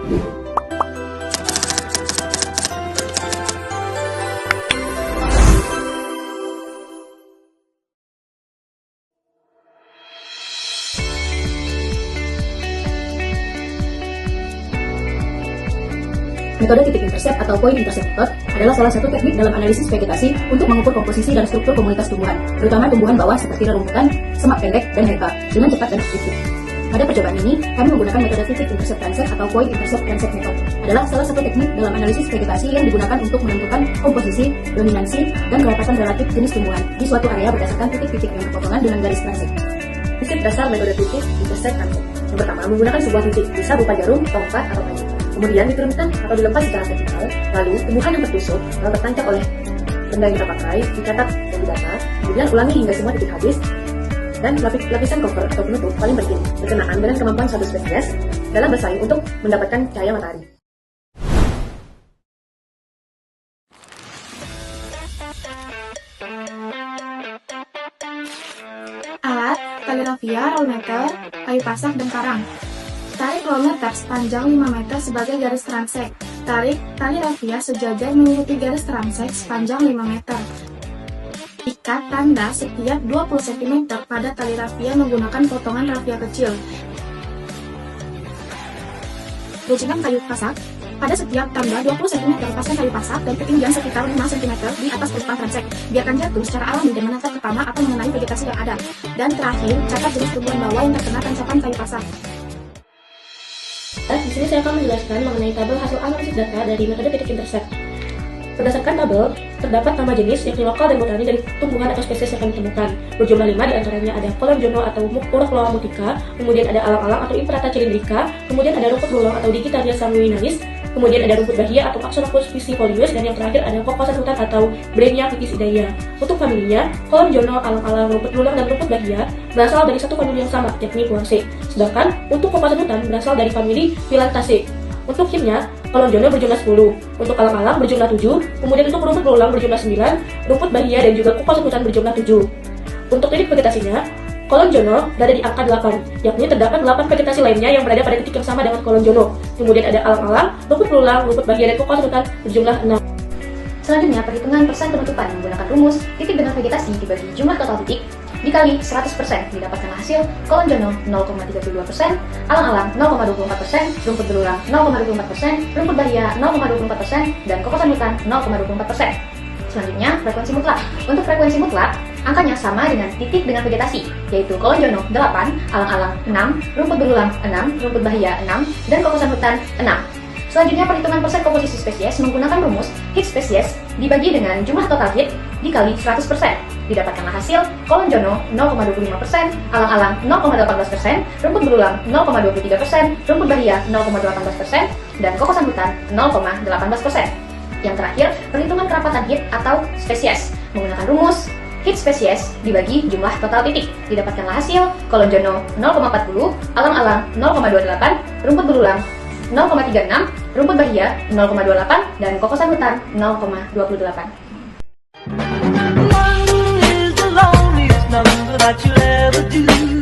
Metode titik intercept atau point intercept method adalah salah satu teknik dalam analisis vegetasi untuk mengukur komposisi dan struktur komunitas tumbuhan, terutama tumbuhan bawah seperti rerumputan, semak pendek, dan herba, dengan cepat dan efektif. Pada percobaan ini, kami menggunakan metode titik intercept transect atau point intercept transect method. Adalah salah satu teknik dalam analisis vegetasi yang digunakan untuk menentukan komposisi, dominansi, dan kerapatan relatif jenis tumbuhan di suatu area berdasarkan titik-titik yang berpotongan dengan garis transect. Prinsip dasar metode titik intercept transect. Yang pertama, menggunakan sebuah titik, bisa berupa jarum, tongkat, atau kayu. Kemudian diturunkan atau dilepas secara vertikal, lalu tumbuhan yang tertusuk atau tertancap oleh benda yang kita pakai dicatat dan didata, kemudian ulangi hingga semua titik habis, dan lapisan cover atau penutup paling penting berkenaan dengan kemampuan satu spesies dalam bersaing untuk mendapatkan cahaya matahari. Alat, tali rafia, rollmeter, kayu pasak, dan karang. Tarik rollmeter sepanjang 5 meter sebagai garis transek. Tarik tali rafia sejajar mengikuti garis transek sepanjang 5 meter. Ikat tanda setiap 20 cm pada tali rafia menggunakan potongan rafia kecil. Guntingkan kayu pasak. Pada setiap tanda 20 cm pasang kayu pasak dan ketinggian sekitar 5 cm di atas permukaan transek. Biarkan jatuh secara alami dan menatap ke tanah atau mengenai vegetasi yang ada. Dan terakhir, catat jenis tumbuhan bawah yang terkena tancapan kayu pasak. Di sini saya akan menjelaskan mengenai tabel hasil analisis data dari metode titik intercept. Berdasarkan tabel, terdapat nama jenis yakni lokal dan botani dari tumbuhan atau spesies yang kami temukan. Berjumlah 5 diantaranya ada Colenjono atau Urocloa mutica, kemudian ada alang-alang atau Imperata cylindrica, kemudian ada rumput berulang atau Digitalia sanguinalis, kemudian ada rumput bahia atau Axolophus piscifolius, dan yang terakhir ada kokosan hutan atau Brenia pitisidaya. Untuk familinya, Colenjono, alang-alang, rumput berulang, dan rumput bahia berasal dari satu famili yang sama, yakni Poaceae. Sedangkan untuk kokosan hutan berasal dari famili Phyllantaceae. Untuk himnya, Colenjono berjumlah 10, untuk alang-alang berjumlah 7, kemudian untuk rumput berulang berjumlah 9, rumput bahia dan juga kokosan hutan berjumlah 7. Untuk titik vegetasinya, Colenjono berada di angka 8, yakni terdapat 8 vegetasi lainnya yang berada pada titik yang sama dengan Colenjono. Kemudian ada alang-alang, rumput berulang, rumput bahia, dan kokosan hutan berjumlah 6. Selanjutnya, perhitungan persen penutupan menggunakan rumus titik dengan vegetasi dibagi jumlah total titik dikali 100% didapatkan hasil Colenjono 0,32%, alang-alang 0,24%, rumput berulang 0,24%, rumput bahia 0,24%, dan kokosan hutan 0,24%. Selanjutnya, frekuensi mutlak. Untuk frekuensi mutlak, angkanya sama dengan titik dengan vegetasi, yaitu Colenjono 8, alang-alang 6, rumput berulang 6, rumput bahia 6, dan kokosan hutan 6. Selanjutnya, perhitungan persen komposisi spesies menggunakan rumus hit spesies dibagi dengan jumlah total hit dikali 100%. Didapatkanlah hasil Colenjono 0,25%, alang-alang 0,18%, rumput berulang 0,23%, rumput bahia 0,18%, dan kokosan hutan 0,18%. Yang terakhir, perhitungan kerapatan hit atau spesies menggunakan rumus hit spesies dibagi jumlah total titik. Didapatkanlah hasil Colenjono 0,40, alang-alang 0,28, rumput berulang 0,36, rumput bahia 0,28, dan kokosan hutan 0,28. One is the loneliest number that you'll ever do.